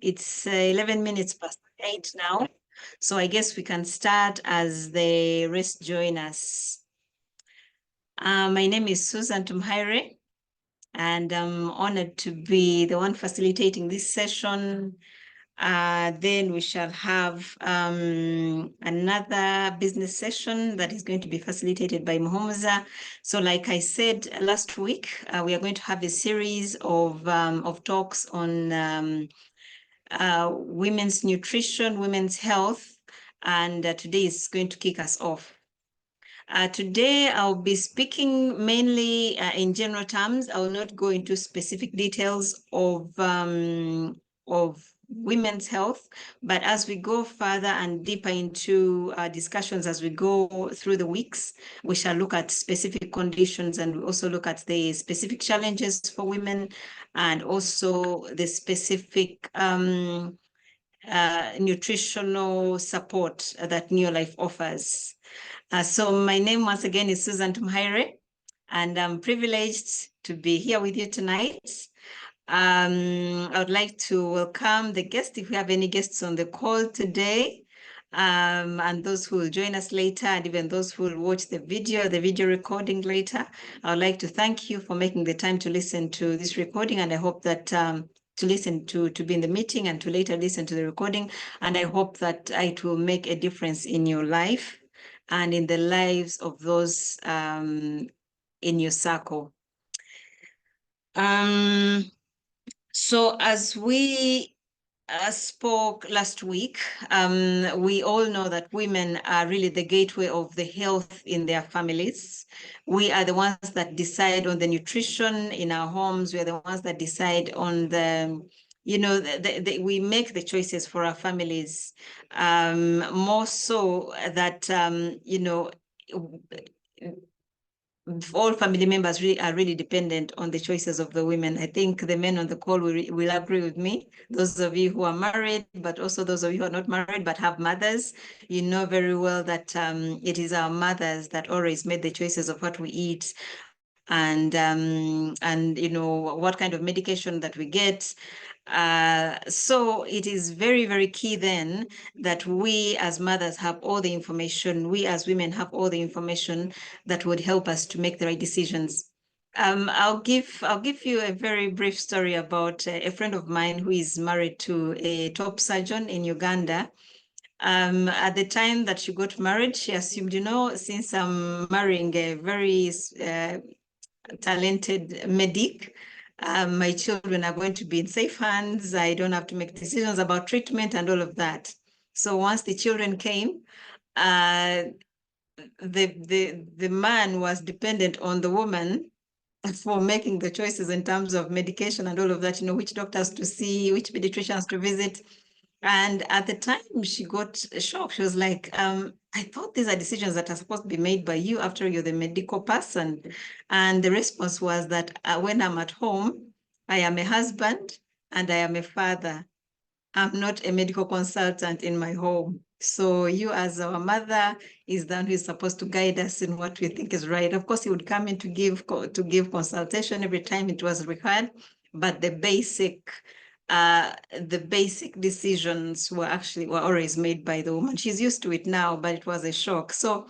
It's 11 minutes past 8 now. So I guess we can start as the rest join us. My name is Susan TUMUHAIRWE, and I'm honored to be the one facilitating this session. Then we shall have another business session that is going to be facilitated by Muhomuza. So like I said last week, we are going to have a series of talks on women's nutrition, women's health, and today is going to kick us off. Today, I'll be speaking mainly in general terms. I will not go into specific details of women's health, but as we go further and deeper into discussions as we go through the weeks, we shall look at specific conditions, and we also look at the specific challenges for women and also the specific nutritional support that Neolife offers. So my name once again is Susan TUMUHAIRWE, and I'm privileged to be here with you tonight. I would like to welcome the guests, if we have any guests on the call today, and those who will join us later, and even those who will watch the video recording later. I would like to thank you for making the time to listen to this recording, and I hope that to listen to be in the meeting and to later listen to the recording, and I hope that it will make a difference in your life and in the lives of those in your circle. So as we spoke last week, we all know that women are really the gateway of the health in their families. We are the ones that decide on the nutrition in our homes. We are the ones that decide on the, we make the choices for our families, more so that, all family members are really dependent on the choices of the women. I think the men on the call will agree with me. Those of you who are married, but also those of you who are not married but have mothers, you know very well that it is our mothers that always made the choices of what we eat and what kind of medication that we get. So it is very, very key then that we as mothers have all the information, we as women have all the information that would help us to make the right decisions. I'll give you a very brief story about a friend of mine who is married to a top surgeon in Uganda. At the time that she got married, she assumed, since I'm marrying a very talented medic, my children are going to be in safe hands. I don't have to make decisions about treatment and all of that. So once the children came, the man was dependent on the woman for making the choices in terms of medication and all of that, which doctors to see, which pediatricians to visit. And at the time, she got shocked. She was like, I thought these are decisions that are supposed to be made by you after you're the medical person. And the response was that when I'm at home, I am a husband and I am a father. I'm not a medical consultant in my home. So you as our mother is the one who is supposed to guide us in what we think is right. Of course, he would come in to give consultation every time it was required, but the basic decisions were always made by the woman. She's used to it now, but it was a shock. So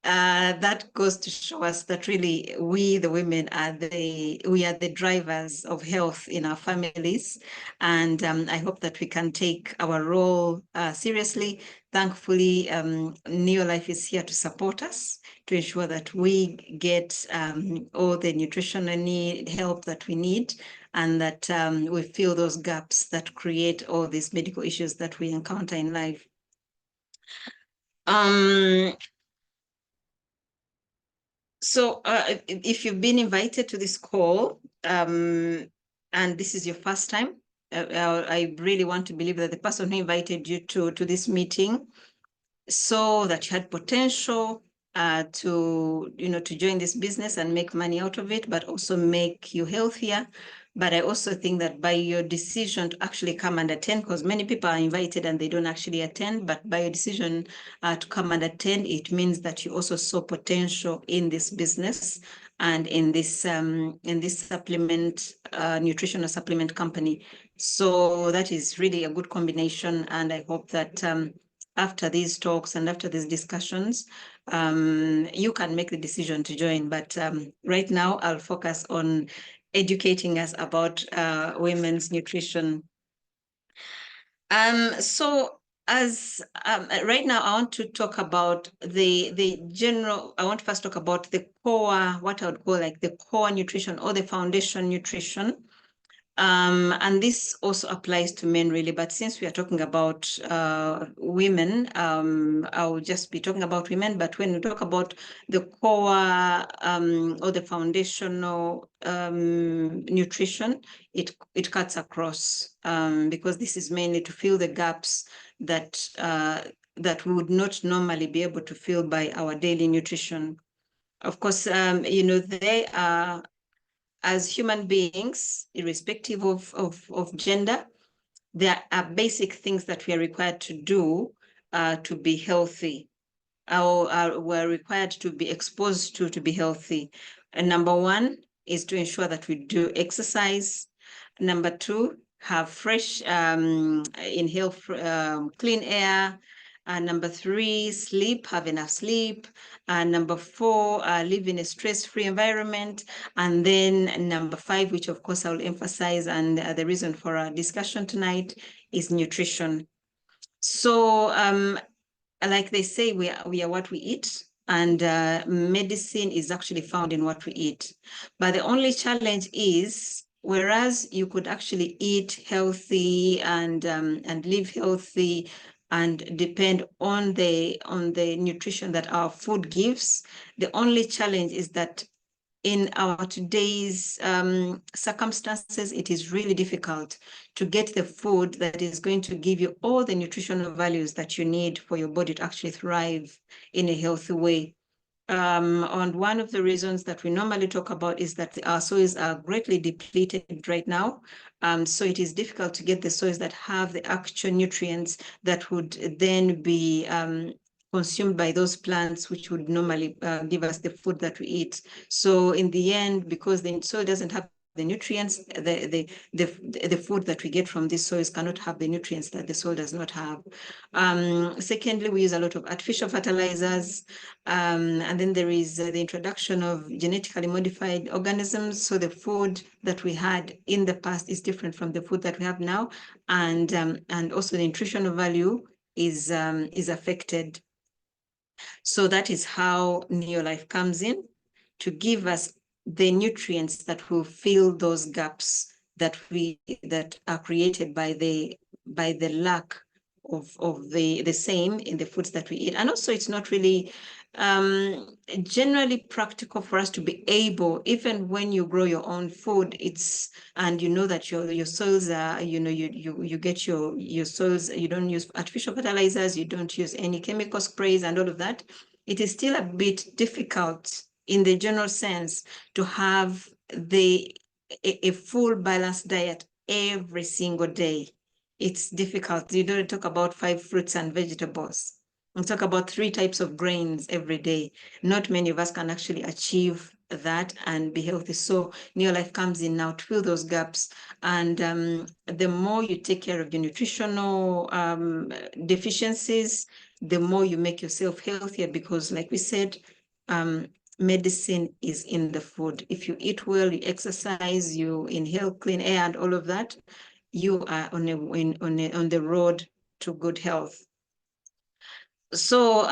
that goes to show us that really we, the women, are the drivers of health in our families. And I hope that we can take our role seriously. Thankfully, Neolife is here to support us, to ensure that we get all the nutritional help that we need, and that we fill those gaps that create all these medical issues that we encounter in life. So if you've been invited to this call and this is your first time, I really want to believe that the person who invited you to this meeting saw that you had potential to join this business and make money out of it, but also make you healthier. But I also think that by your decision to actually come and attend, because many people are invited and they don't actually attend, but by your decision to come and attend, it means that you also saw potential in this business and in this supplement, nutritional supplement company. So that is really a good combination. And I hope that after these talks and after these discussions, you can make the decision to join. But right now, I'll focus on educating us about women's nutrition. So as right now, I want to talk about the general. I want to first talk about the core, what I would call like the core nutrition or the foundation nutrition. And this also applies to men really, but since we are talking about women, I'll just be talking about women. But when we talk about the core or the foundational nutrition, it cuts across because this is mainly to fill the gaps that that we would not normally be able to fill by our daily nutrition. Of course, you know, they are, as human beings, irrespective of gender, there are basic things that we are required to do to be healthy, or we're required to be exposed to be healthy. And number one is to ensure that we do exercise. Number two, have fresh, inhale clean air. Number three, sleep, have enough sleep. Number four, live in a stress-free environment. And then number five, which of course I will emphasize, and the reason for our discussion tonight, is nutrition. So like they say, we are what we eat, and medicine is actually found in what we eat. But the only challenge is, whereas you could actually eat healthy and live healthy and depend on the nutrition that our food gives, the only challenge is that in our today's circumstances, it is really difficult to get the food that is going to give you all the nutritional values that you need for your body to actually thrive in a healthy way. And one of the reasons that we normally talk about is that our soils are greatly depleted right now. So it is difficult to get the soils that have the actual nutrients that would then be consumed by those plants, which would normally give us the food that we eat. So in the end, because the soil doesn't have the nutrients, the food that we get from these soils cannot have the nutrients that the soil does not have. Secondly, we use a lot of artificial fertilizers. And then there is the introduction of genetically modified organisms. So the food that we had in the past is different from the food that we have now. And also the nutritional value is affected. So that is how Neolife comes in to give us the nutrients that will fill those gaps that are created by the lack of the same in the foods that we eat. And also, it's not really generally practical for us to be able, even when you grow your own food, and you know that your soils are, you know, you get your soils, you don't use artificial fertilizers, you don't use any chemical sprays and all of that. It is still a bit difficult in the general sense to have a full balanced diet every single day. It's difficult. You don't talk about 5 fruits and vegetables. We talk about 3 types of grains every day. Not many of us can actually achieve that and be healthy. So Neolife comes in now to fill those gaps. And the more you take care of your nutritional deficiencies, the more you make yourself healthier, because like we said, medicine is in the food. If you eat well, you exercise, you inhale clean air and all of that, you are on the road to good health. So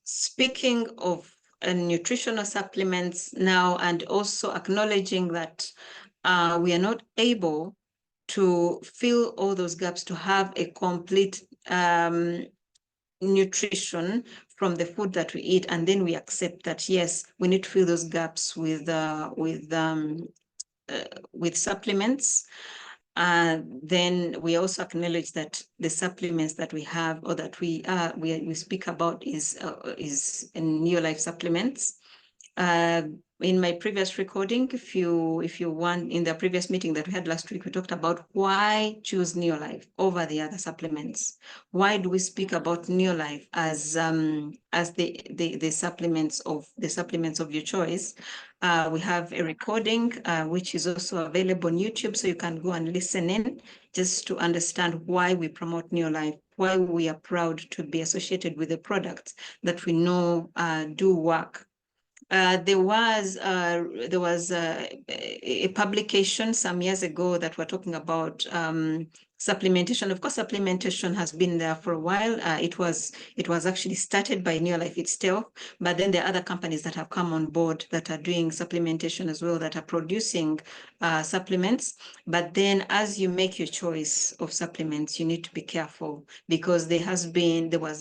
speaking of nutritional supplements now, and also acknowledging that we are not able to fill all those gaps to have a complete nutrition from the food that we eat, and then we accept that yes, we need to fill those gaps with supplements. Then we also acknowledge that the supplements that we have, or that we speak about, is Neolife supplements. in my previous recording, if you want, in the previous meeting that we had last week, we talked about why choose Neolife over the other supplements. Why do we speak about Neolife as the supplements of your choice? We have a recording which is also available on YouTube, so you can go and listen in just to understand why we promote Neolife, why we are proud to be associated with the products that we know do work. There was a publication some years ago that were talking about supplementation. Of course, supplementation has been there for a while. It was actually started by Neolife itself, but then there are other companies that have come on board that are doing supplementation as well, that are producing supplements. But then as you make your choice of supplements, you need to be careful, because there was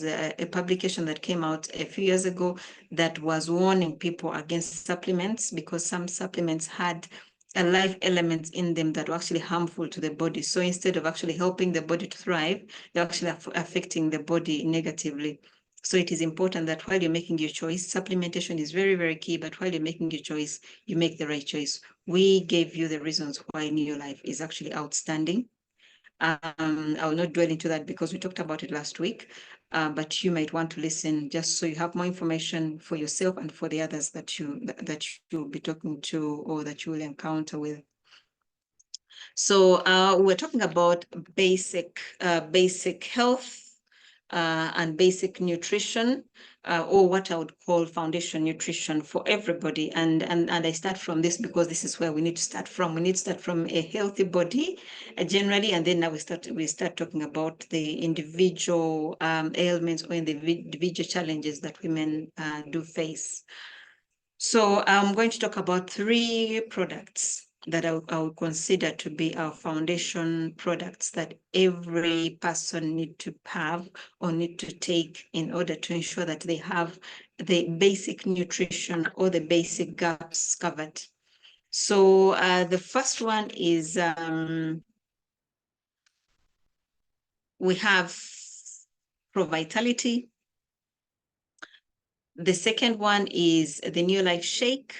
a publication that came out a few years ago that was warning people against supplements, because some supplements had life elements in them that were actually harmful to the body. So instead of actually helping the body to thrive, they're actually affecting the body negatively. So it is important that while you're making your choice, supplementation is very, very key, but while you're making your choice, you make the right choice. We gave you the reasons why Neolife is actually outstanding. I will not dwell into that because we talked about it last week, but you might want to listen just so you have more information for yourself and for the others that you'll be talking to or that you will encounter with. So we're talking about basic health and basic nutrition, or what I would call foundation nutrition for everybody. And I start from this because this is where we need to start from. We need to start from a healthy body generally, and then now we start talking about the individual ailments or individual challenges that women do face. So I'm going to talk about 3 products that I would consider to be our foundation products that every person need to have or need to take in order to ensure that they have the basic nutrition or the basic gaps covered. So the first one is we have Pro-Vitality. The second one is the Neolife Shake.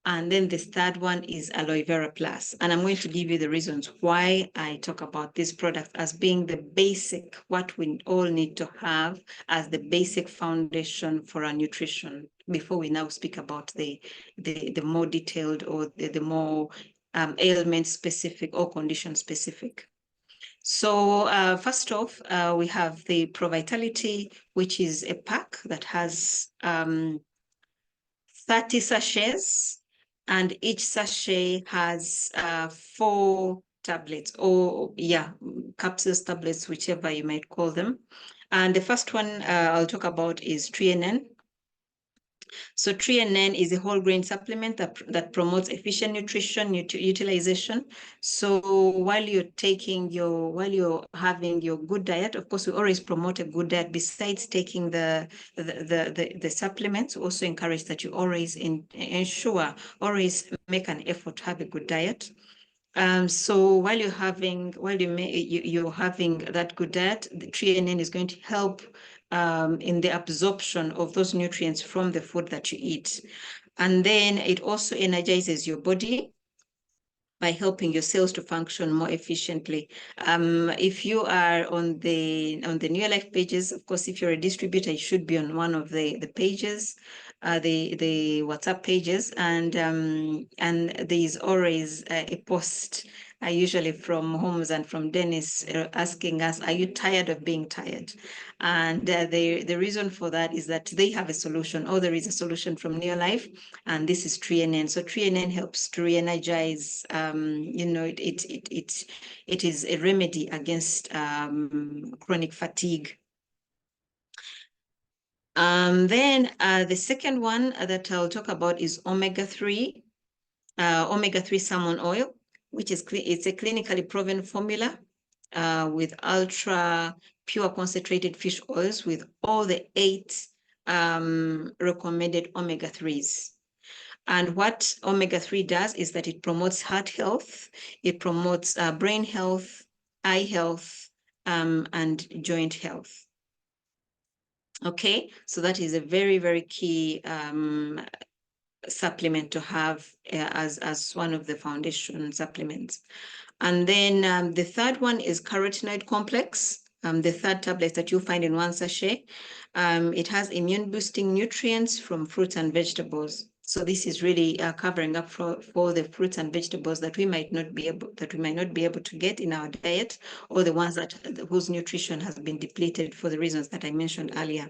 And then the third one is Aloe Vera Plus. And I'm going to give you the reasons why I talk about this product as being the basic, what we all need to have as the basic foundation for our nutrition, before we now speak about the more detailed or the more ailment specific or condition specific. So first off, we have the Pro-Vitality, which is a pack that has 30 sachets, and each sachet has 4 tablets, or capsules, tablets, whichever you might call them. And the first one I'll talk about is TUMUHAIRWE. So TUMUHAIRWE is a whole grain supplement that promotes efficient nutrition utilization. So while you're having your good diet, of course, we always promote a good diet. Besides taking the supplements, we also encourage that you always always make an effort to have a good diet. So while you're having that good diet, the TUMUHAIRWE is going to help in the absorption of those nutrients from the food that you eat. And then it also energizes your body by helping your cells to function more efficiently. If you are on the Neolife pages, of course, if you're a distributor, you should be on one of the pages, the WhatsApp pages, and there's always a post, usually from Holmes and from Dennis, asking us, are you tired of being tired? And the reason for that is that they have a solution, or there is a solution from Neolife, and this is TUMUHAIRWE. So TUMUHAIRWE helps to re-energize. It is a remedy against chronic fatigue. Then the second one that I'll talk about is omega-3 salmon oil, which is it's a clinically proven formula with ultra pure concentrated fish oils with all the 8 recommended omega-3s. And what omega-3 does is that it promotes heart health, it promotes brain health, eye health, and joint health. Okay, so that is a very, very key supplement to have as one of the foundation supplements. And then the third one is carotenoid complex. The third tablet that you find in one sachet. It has immune boosting nutrients from fruits and vegetables. So this is really covering up for the fruits and vegetables that we might not be able to get in our diet, or the ones whose nutrition has been depleted for the reasons that I mentioned earlier.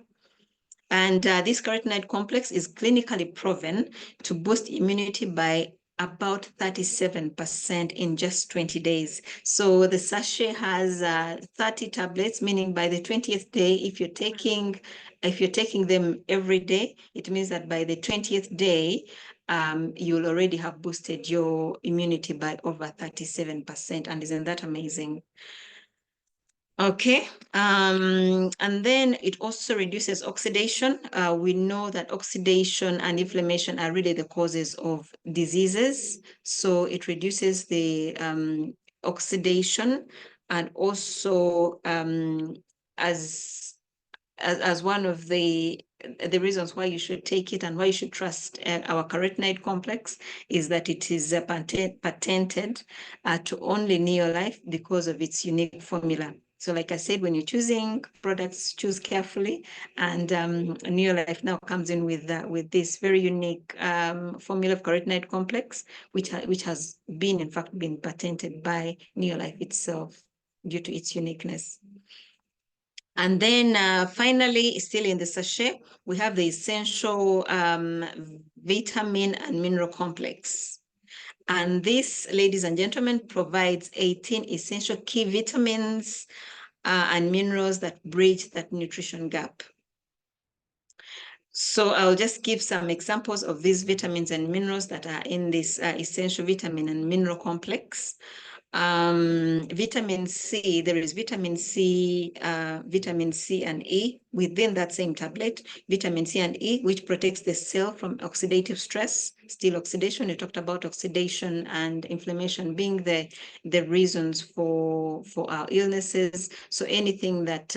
And this carotenoid complex is clinically proven to boost immunity by about 37% in just 20 days. So the sachet has 30 tablets, meaning by the 20th day, if you're taking them every day, it means that by the 20th day, you'll already have boosted your immunity by over 37%. And isn't that amazing? Okay, and then it also reduces oxidation. We know that oxidation and inflammation are really the causes of diseases. So it reduces the oxidation, and also as one of the reasons why you should take it and why you should trust our carotenoid complex is that it is patented to only Neolife because of its unique formula. So like I said, when you're choosing products, choose carefully. And Neolife now comes in with this very unique formula of carotenoid complex, which has in fact been patented by Neolife itself due to its uniqueness. And then finally, still in the sachet, we have the essential vitamin and mineral complex. And this, ladies and gentlemen, provides 18 essential key vitamins and minerals that bridge that nutrition gap. So I'll just give some examples of these vitamins and minerals that are in this essential vitamin and mineral complex. Vitamin C, there is vitamin C and E within that same tablet. Vitamin C and E, which protects the cell from oxidative stress. Still oxidation, we talked about oxidation and inflammation being the reasons for our illnesses. So anything that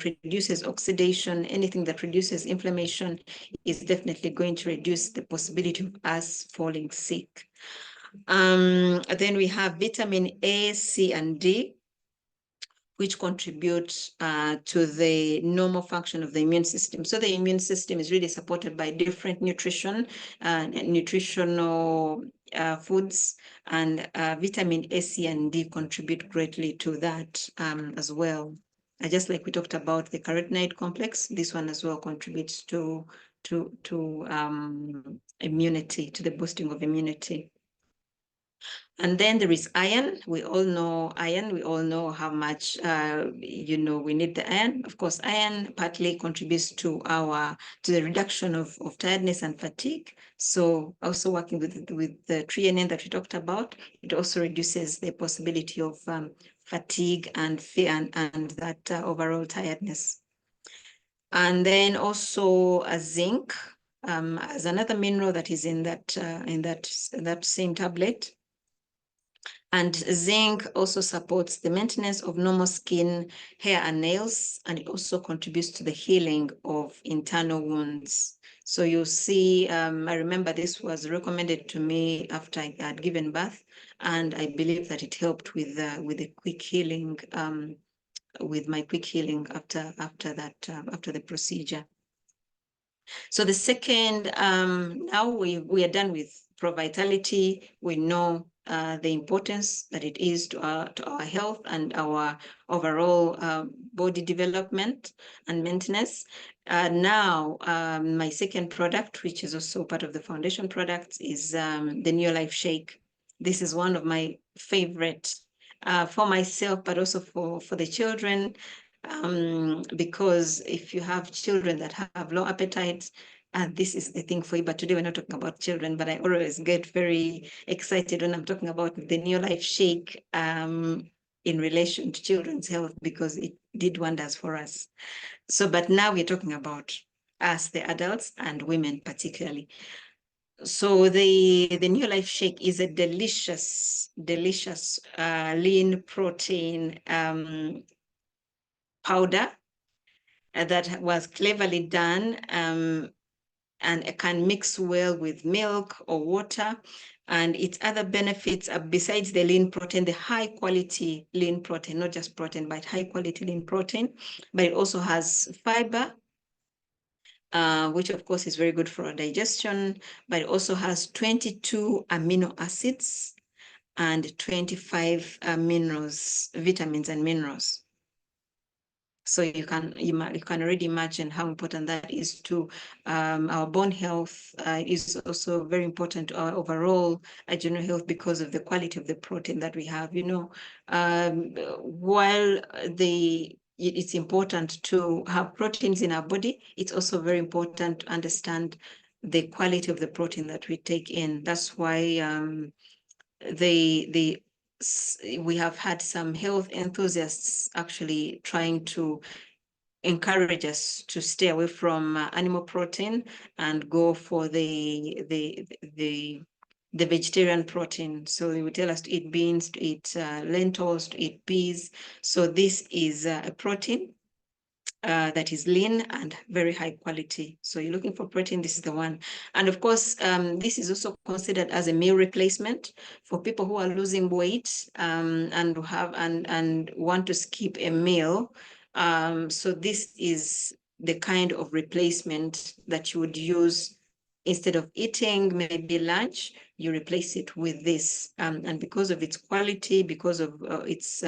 reduces oxidation, anything that reduces inflammation is definitely going to reduce the possibility of us falling sick. Then we have vitamin A, C, and D, which contribute to the normal function of the immune system. So the immune system is really supported by different nutritional foods, and vitamin A, C, and D contribute greatly to that as well. Just like we talked about the carotenoid complex, this one as well contributes to immunity, to the boosting of immunity. And then there is iron. We all know iron. We all know how much, we need the iron. Of course, iron partly contributes to the reduction of tiredness and fatigue. So also working with the threonine that we talked about, it also reduces the possibility of fatigue and fear and that overall tiredness. And then also zinc as another mineral that is in that same tablet. And zinc also supports the maintenance of normal skin, hair, and nails, and it also contributes to the healing of internal wounds. So you see, I remember this was recommended to me after I had given birth, and I believe that it helped with the quick healing, with my quick healing after the procedure. So the second, now we are done with ProVitality. We know the importance that it is to our health and our overall body development and maintenance. Now, my second product, which is also part of the foundation products, is the Neolife Shake. This is one of my favorite for myself, but also for the children. Because if you have children that have low appetite, this is the thing for you. But today we're not talking about children, but I always get very excited when I'm talking about the Neolife Shake in relation to children's health, because it did wonders for us. So, but now we're talking about us, the adults, and women particularly. So the Neolife Shake is a delicious lean protein powder that was cleverly done and it can mix well with milk or water. And its other benefits are, besides the lean protein, the high quality lean protein, not just protein, but high quality lean protein, but it also has fiber, which of course is very good for our digestion, but it also has 22 amino acids and 25 minerals, vitamins and minerals. So you can already imagine how important that is to our bone health. Is also very important to our overall general health because of the quality of the protein that we have. While it's important to have proteins in our body, it's also very important to understand the quality of the protein that we take in. That's why we have had some health enthusiasts actually trying to encourage us to stay away from animal protein and go for the vegetarian protein. So they would tell us to eat beans, to eat lentils, to eat peas. So this is a protein that is lean and very high quality. So you're looking for protein, this is the one. And of course, this is also considered as a meal replacement for people who are losing weight and want to skip a meal. So this is the kind of replacement that you would use instead of eating maybe lunch. You replace it with this, and because of its quality, because of its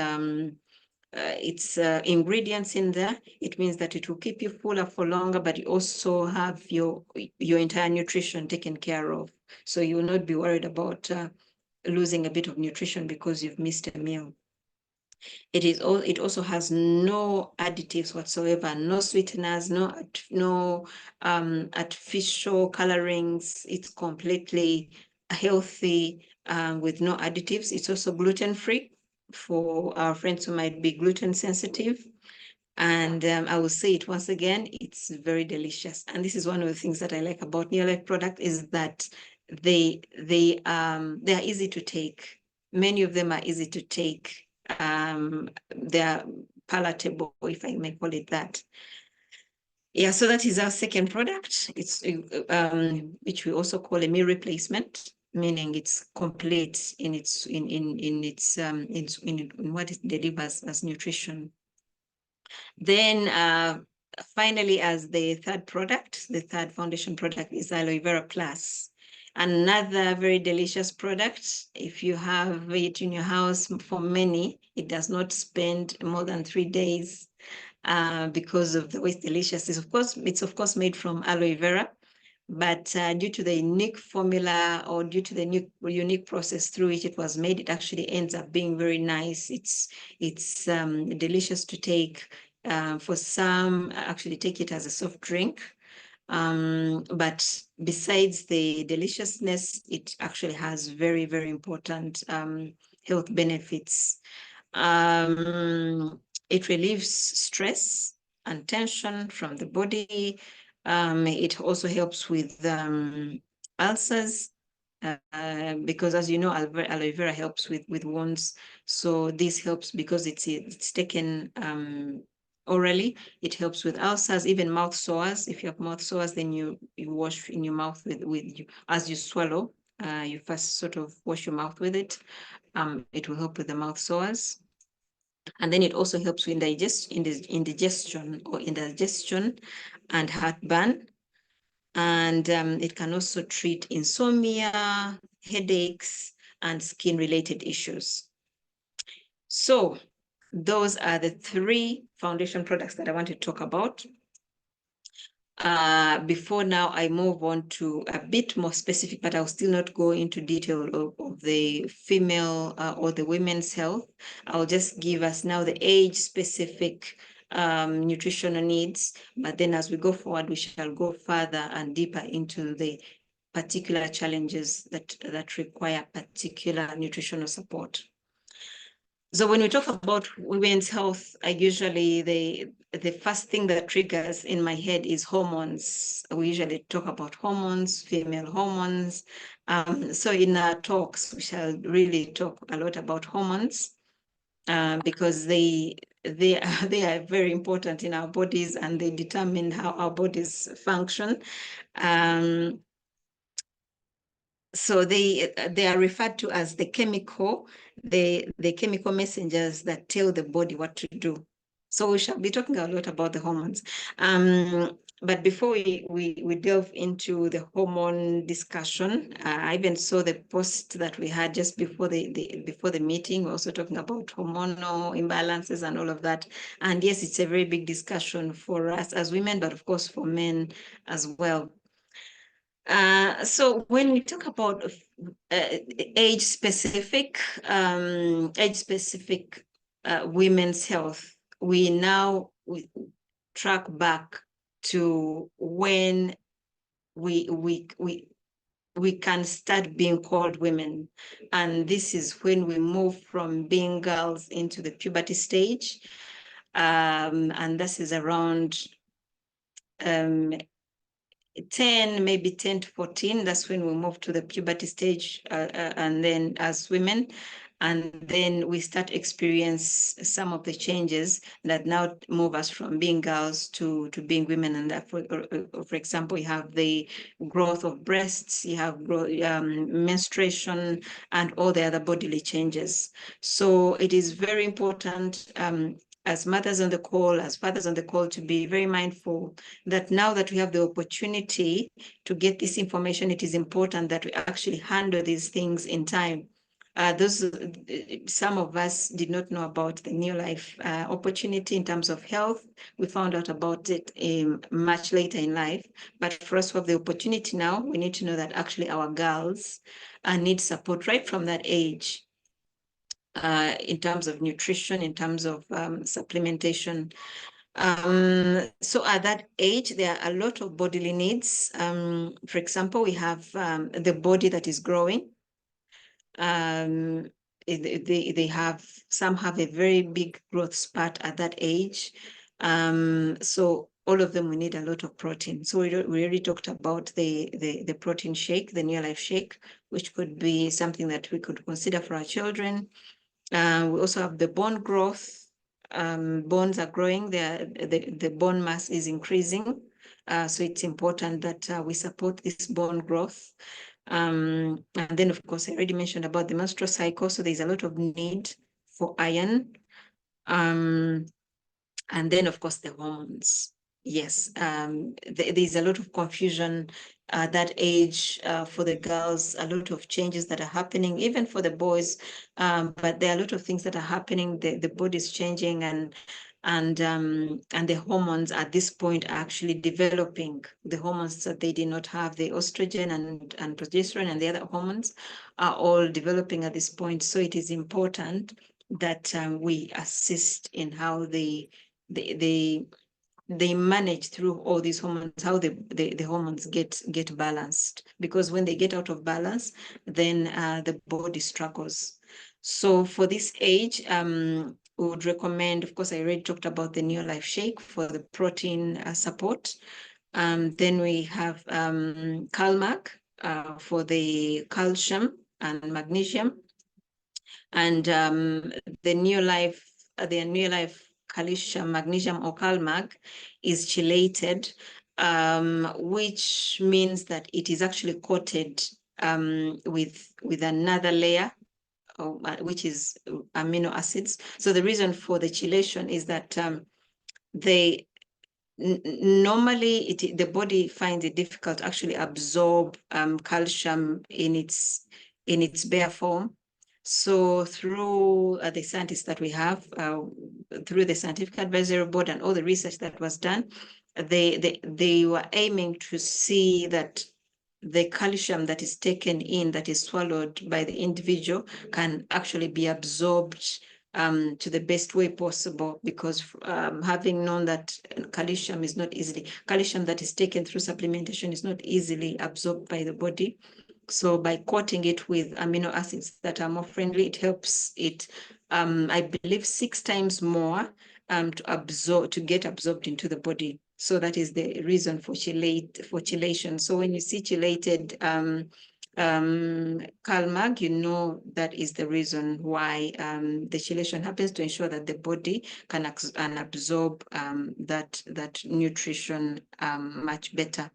ingredients in there, it means that it will keep you fuller for longer, but you also have your entire nutrition taken care of. So you will not be worried about losing a bit of nutrition because you've missed a meal. It also has no additives whatsoever, no sweeteners, no artificial colorings. It's completely healthy with no additives. It's also gluten-free for our friends who might be gluten sensitive. And I will say it once again, it's very delicious. And this is one of the things that I like about Neolife product, is that they are easy to take. Many of them are easy to take. They're palatable, if I may call it that. Yeah, so that is our second product. It's which we also call a meal replacement, meaning it's complete in what it delivers as nutrition. Then finally, as the third product, the third foundation product is aloe vera plus. Another very delicious product. If you have it in your house, for many, it does not spend more than 3 days because of the way it's delicious. It's of course made from aloe vera, but due to the unique formula or due to the unique process through which it was made, it actually ends up being very nice. It's delicious to take. For some, actually take it as a soft drink. But besides the deliciousness, it actually has very, very important health benefits. It relieves stress and tension from the body. It also helps with ulcers, because as you know, aloe vera helps with wounds. So this helps because it's taken orally. It helps with ulcers, even mouth sores. If you have mouth sores, then you wash in your mouth as you swallow. You first sort of wash your mouth with it. It will help with the mouth sores. And then it also helps with indigestion and heartburn. And it can also treat insomnia, headaches, and skin-related issues. So those are the 3 foundation products that I want to talk about. Before now I move on to a bit more specific, but I'll still not go into detail of the female or the women's health. I'll just give us now the age-specific nutritional needs, but then as we go forward, we shall go further and deeper into the particular challenges that require particular nutritional support. So when we talk about women's health, I usually, the first thing that triggers in my head is hormones. We usually talk about hormones, female hormones. So in our talks, we shall really talk a lot about hormones because they they are very important in our bodies, and they determine how our bodies function. So they are referred to as the chemical messengers that tell the body what to do. So we shall be talking a lot about the hormones. But before we delve into the hormone discussion, I even saw the post that we had just before the meeting. We're also talking about hormonal imbalances and all of that. And yes, it's a very big discussion for us as women, but of course for men as well. So when we talk about age-specific women's health, we track back to when we can start being called women, and this is when we move from being girls into the puberty stage, and this is around 10 to 14. That's when we move to the puberty stage, and then as women, and then we start experience some of the changes that now move us from being girls to being women. And that, for example, you have the growth of breasts, you have menstruation, and all the other bodily changes. So it is very important, as mothers on the call, as fathers on the call, to be very mindful that now that we have the opportunity to get this information, it is important that we actually handle these things in time. Some of us did not know about the New Life opportunity in terms of health. We found out about it much later in life. But for us to have the opportunity now, we need to know that actually our girls need support right from that age. In terms of nutrition, in terms of supplementation. So at that age, there are a lot of bodily needs. For example, we have the body that is growing. Some have a very big growth spurt at that age. So all of them, we need a lot of protein. So we already talked about the protein shake, the New Life shake, which could be something that we could consider for our children. We also have the bone growth. Bones are growing, the bone mass is increasing. So it's important that we support this bone growth. And then, of course, I already mentioned about the menstrual cycle. So there's a lot of need for iron. And then, of course, the hormones. Yes, there's a lot of confusion at that age for the girls, a lot of changes that are happening, even for the boys. But there are a lot of things that are happening. The body is changing, and the hormones at this point are actually developing. The hormones that they did not have, the estrogen and progesterone and the other hormones, are all developing at this point. So it is important that we assist in how they manage through all these hormones, how the hormones get balanced. Because when they get out of balance, then the body struggles. So for this age, we would recommend, of course, I already talked about the New Life Shake for the protein support. Then we have Calmac for the calcium and magnesium. And the New Life calcium, magnesium, or Calmac is chelated, which means that it is actually coated with another layer, which is amino acids. So the reason for the chelation is that normally the body finds it difficult to actually absorb calcium in its bare form. So through the scientists that we have, through the Scientific Advisory Board and all the research that was done, they were aiming to see that the calcium that is taken in, that is swallowed by the individual, can actually be absorbed to the best way possible, because having known that calcium that is taken through supplementation is not easily absorbed by the body. So by coating it with amino acids that are more friendly, it helps it, I believe, 6 times more to get absorbed into the body. So that is the reason for chelation. So when you see chelated CalMag, you know that is the reason why the chelation happens, to ensure that the body can absorb that nutrition much better.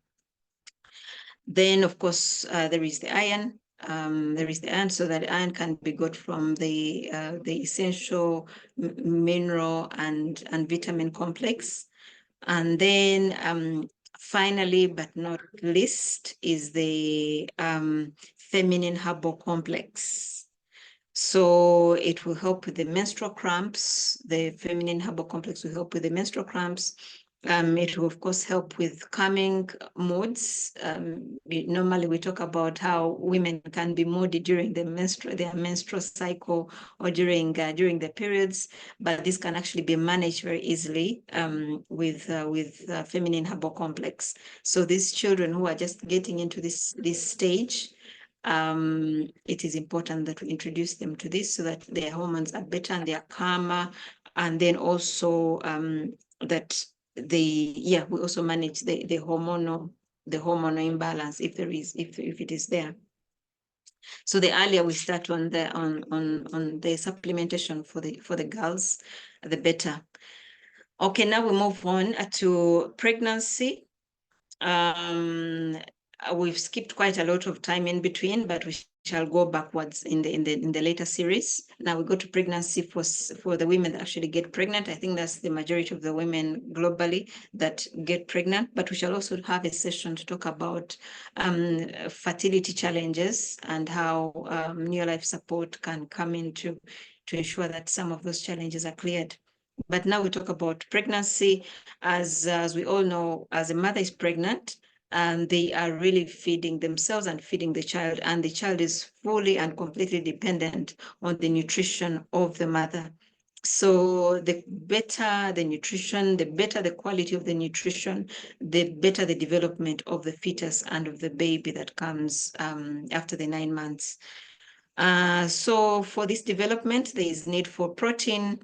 Then, of course, there is the iron. There is the iron, so that iron can be got from the essential mineral and vitamin complex. And then finally, but not least, is the feminine herbal complex. So it will help with the menstrual cramps. The feminine herbal complex will help with the menstrual cramps. It will, of course, help with calming moods. Normally, we talk about how women can be moody during their menstrual cycle, or during the periods, but this can actually be managed very easily with feminine herbal complex. So these children who are just getting into this stage, it is important that we introduce them to this, so that their hormones are better and they are calmer, and then also that we also manage the hormonal imbalance if it is there. So the earlier we start on the supplementation for the girls, the better. Okay, now we move on to pregnancy. We've skipped quite a lot of time in between, but we shall go backwards in the later series. Now we go to pregnancy for the women that actually get pregnant. I think that's the majority of the women globally that get pregnant, but we shall also have a session to talk about fertility challenges and how near-life support can come in to ensure that some of those challenges are cleared. But now we talk about pregnancy. As we all know, as a mother is pregnant, and they are really feeding themselves and feeding the child, and the child is fully and completely dependent on the nutrition of the mother. So the better the nutrition, the better the quality of the nutrition, the better the development of the fetus and of the baby that comes after the 9 months. So for this development, there is need for protein.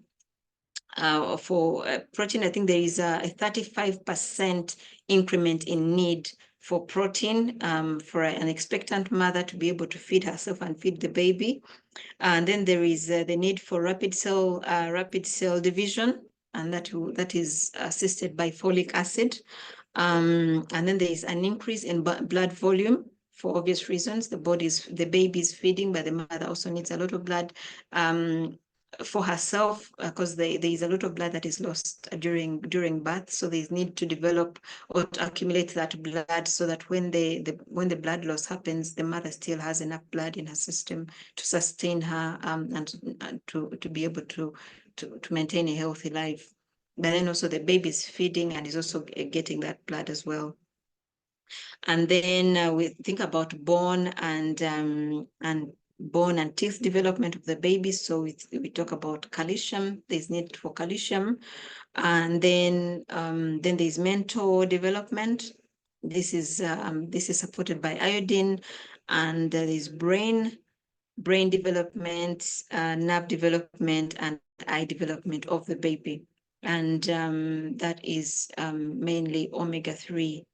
For protein, I think there is a 35% increment in need for protein for an expectant mother to be able to feed herself and feed the baby. And then there is the need for rapid cell division, and that is assisted by folic acid. And then there is an increase in blood volume for obvious reasons. The baby is feeding, but the mother also needs a lot of blood for herself, because there is a lot of blood that is lost during birth. So there's need to develop or to accumulate that blood, so that when the blood loss happens, the mother still has enough blood in her system to sustain her and to be able to maintain a healthy life. But then also the baby is feeding and is also getting that blood as well. And then we think about bone and teeth development of the baby. So we talk about calcium. There's need for calcium, and then there's mental development. This is supported by iodine, and there is brain development, nerve development, and eye development of the baby. And that is mainly omega-3,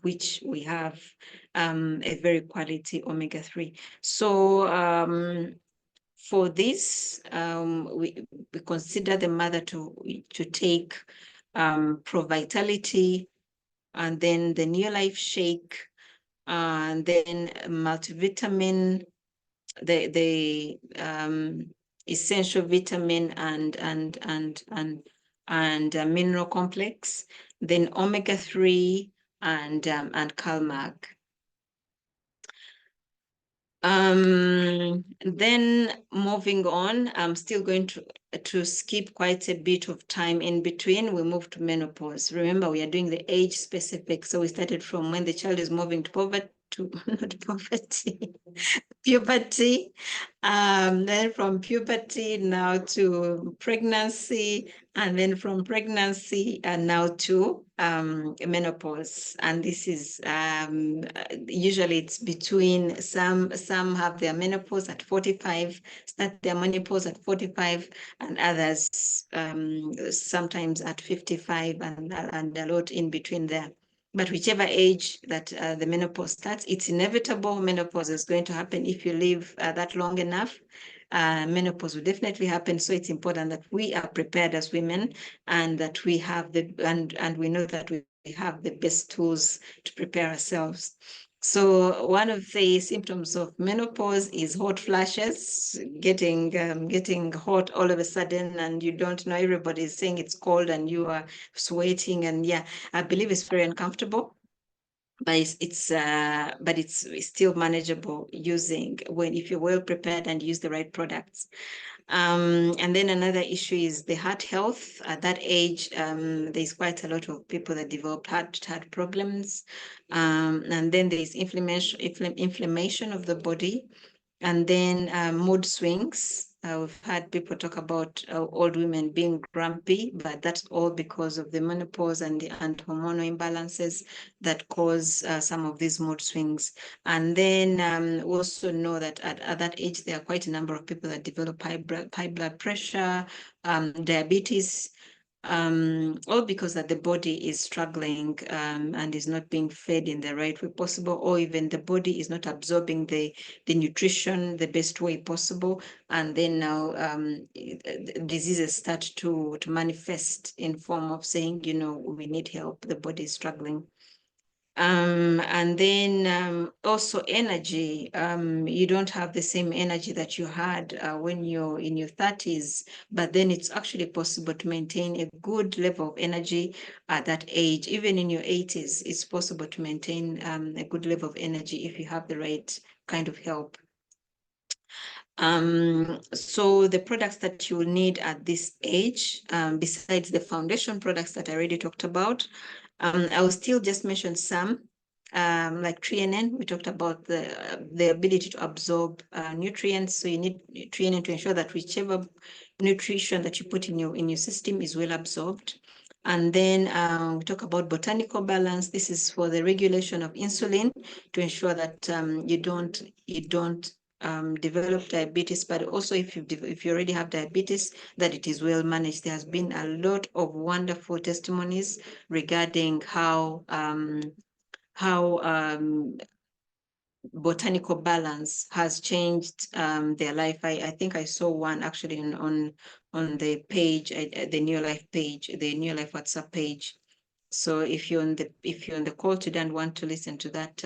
which we have a very quality omega-3. So for this, we consider the mother to take Pro-Vitality, and then the New Life Shake, and then multivitamin, the essential vitamin and mineral complex, then omega-3 and CalMag. Then moving on, I'm still going to skip quite a bit of time in between. We move to menopause. Remember, we are doing the age specific. So we started from when the child is moving to poverty, puberty, then from puberty now to pregnancy, and then from pregnancy and now to menopause. And this is usually it's between, some have their menopause at 45, start their menopause at 45, and others sometimes at 55, and a lot in between there. But whichever age that the menopause starts, it's inevitable. Menopause is going to happen if you live that long enough. Menopause will definitely happen. So it's important that we are prepared as women, and that we have and we know that we have the best tools to prepare ourselves. So one of the symptoms of menopause is hot flashes, getting hot all of a sudden, and you don't know. Everybody's saying it's cold, and you are sweating, and yeah, I believe it's very uncomfortable. But it's still manageable if you're well prepared and use the right products. And then another issue is the heart health. At that age, there's quite a lot of people that develop heart problems. And then there's inflammation of the body. And then mood swings. We've had people talk about old women being grumpy, but that's all because of the menopause and hormonal imbalances that cause some of these mood swings. And then we also know that at that age, there are quite a number of people that develop high blood pressure, diabetes, all because that the body is struggling and is not being fed in the right way possible, or even the body is not absorbing the nutrition the best way possible. And then now diseases start to manifest in form of saying, we need help, the body is struggling. And then also energy. You don't have the same energy that you had when you're in your 30s, but then it's actually possible to maintain a good level of energy at that age. Even in your 80s, it's possible to maintain a good level of energy if you have the right kind of help. So the products that you will need at this age, besides the foundation products that I already talked about, I will still just mention some, like Trienen. We talked about the ability to absorb nutrients. So you need Trienen to ensure that whichever nutrition that you put in your system is well absorbed. And then we talk about botanical balance. This is for the regulation of insulin to ensure that you don't develop diabetes, but also if you already have diabetes, that it is well managed. There has been a lot of wonderful testimonies regarding how botanical balance has changed their life. I think I saw one actually on the page, the New Life page, the New Life WhatsApp page. So if you're on the call today and want to listen to that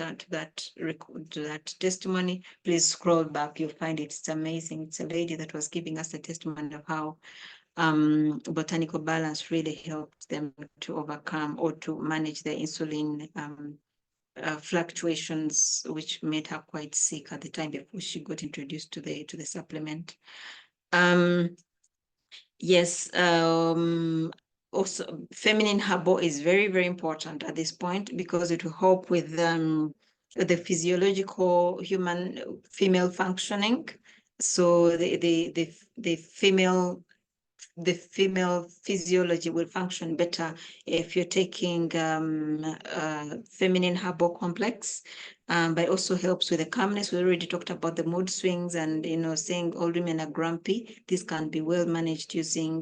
testimony, please scroll back. You'll find it. It's amazing. It's a lady that was giving us a testimony of how botanical balance really helped them to overcome or to manage their insulin fluctuations, which made her quite sick at the time before she got introduced to the supplement. Yes. Also, feminine herbal is very, very important at this point because it will help with the physiological female functioning. So the female physiology will function better if you're taking feminine herbal complex. But it also helps with the calmness. We already talked about the mood swings and saying old women are grumpy. This can be well managed using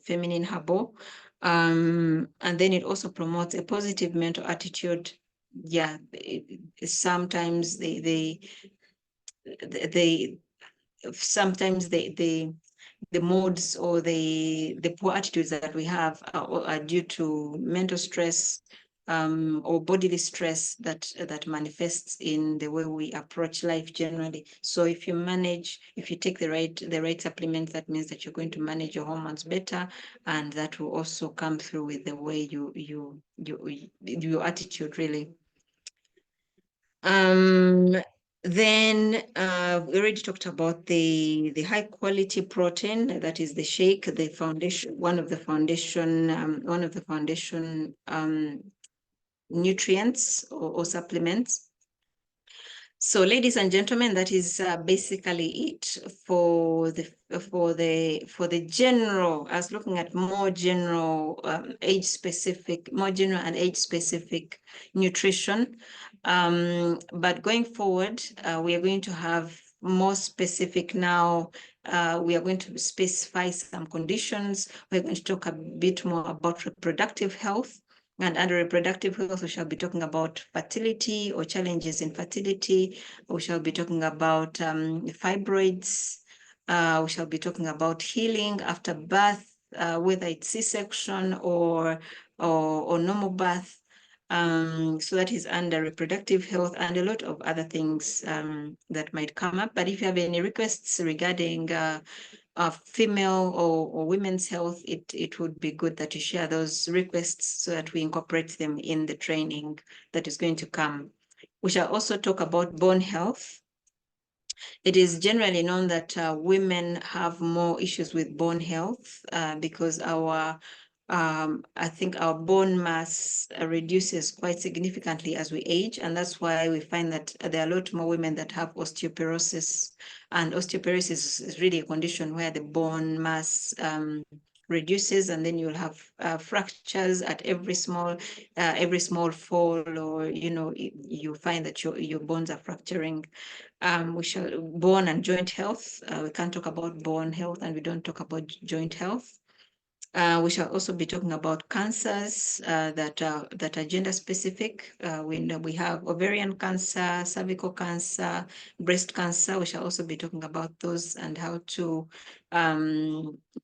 feminine herbal. And then it also promotes a positive mental attitude. Yeah, sometimes the moods or the poor attitudes that we have are due to mental stress or bodily stress that manifests in the way we approach life generally. So if you take the right supplements, that means that you're going to manage your hormones better, and that will also come through with the way your attitude really. Then we already talked about the high quality protein, that is the shake, the foundation, one of the foundation nutrients or supplements. So, ladies and gentlemen, that is basically it for the general. I was looking at more general age specific nutrition. But going forward, we are going to have more specific now. We are going to specify some conditions. We're going to talk a bit more about reproductive health. And under reproductive health, we shall be talking about fertility or challenges in fertility. We shall be talking about fibroids. We shall be talking about healing after birth, whether it's C-section or normal birth. So that is under reproductive health, and a lot of other things that might come up. But if you have any requests regarding female or women's health, it would be good that you share those requests so that we incorporate them in the training that is going to come. We shall also talk about bone health. It is generally known that women have more issues with bone health because I think our bone mass reduces quite significantly as we age, and that's why we find that there are a lot more women that have osteoporosis. And osteoporosis is really a condition where the bone mass reduces, and then you'll have fractures at every small fall, or you find that your bones are fracturing. We shall bone and joint health. We can't talk about bone health and we don't talk about joint health. We shall also be talking about cancers that are gender specific. We have ovarian cancer, cervical cancer, breast cancer. We shall also be talking about those and how to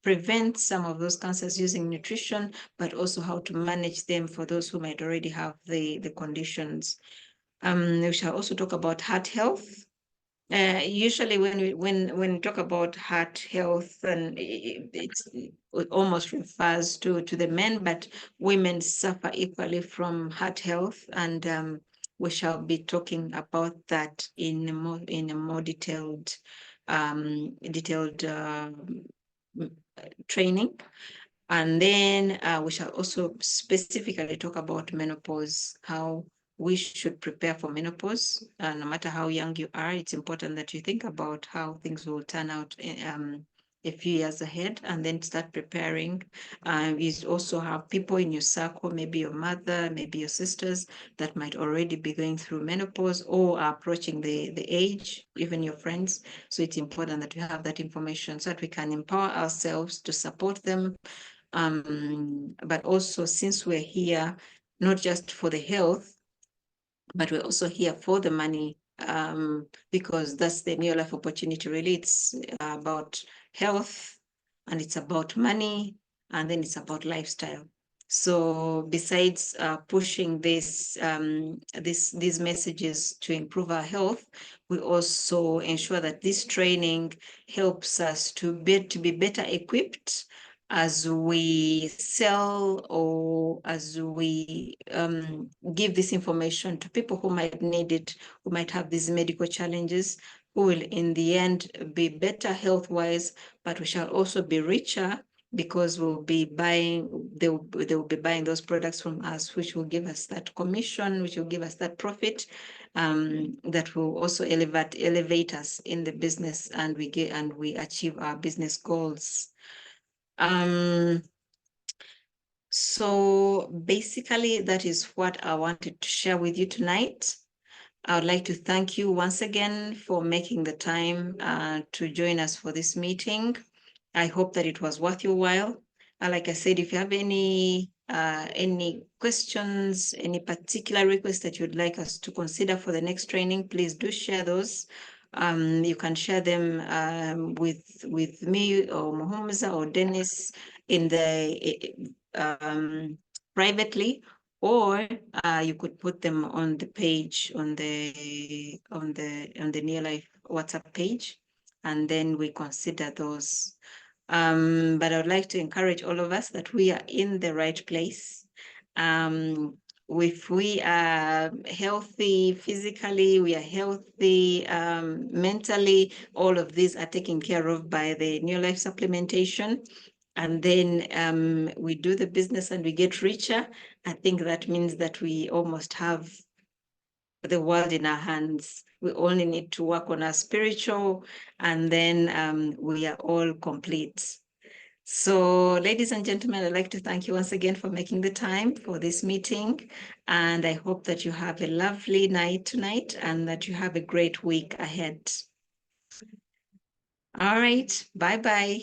prevent some of those cancers using nutrition, but also how to manage them for those who might already have the conditions. We shall also talk about heart health. Usually when we talk about heart health, and it almost refers to the men, but women suffer equally from heart health, and we shall be talking about that in a more detailed training. And then we shall also specifically talk about menopause, how we should prepare for menopause. No matter how young you are, it's important that you think about how things will turn out a few years ahead, and then start preparing. You also have people in your circle, maybe your mother, maybe your sisters, that might already be going through menopause or are approaching the age, even your friends. So it's important that we have that information so that we can empower ourselves to support them. But also, since we're here not just for the health, but we're also here for the money, because that's the New Life opportunity. Really, it's about health, and it's about money, and then it's about lifestyle. So besides pushing these messages to improve our health, we also ensure that this training helps us to be better equipped as we sell, or as we give this information to people who might need it, who might have these medical challenges, who will in the end be better health-wise, but we shall also be richer, because they will be buying those products from us, which will give us that commission, which will give us that profit, that will also elevate us in the business, and we achieve our business goals. So basically, that is what I wanted to share with you tonight. I would like to thank you once again for making the time to join us for this meeting. I hope that it was worth your while. Like I said, if you have any questions, any particular requests that you'd like us to consider for the next training, please do share those. You can share them with me or Muhumuza or Dennis in the privately, or you could put them on the page on the Near Life WhatsApp page, and then we consider those. But I would like to encourage all of us that we are in the right place. If we are healthy physically, we are healthy mentally, all of these are taken care of by the New Life supplementation. And then we do the business and we get richer. I think that means that we almost have the world in our hands. We only need to work on our spiritual, and then we are all complete. So, ladies and gentlemen, I'd like to thank you once again for making the time for this meeting. And I hope that you have a lovely night tonight, and that you have a great week ahead. All right. Bye-bye.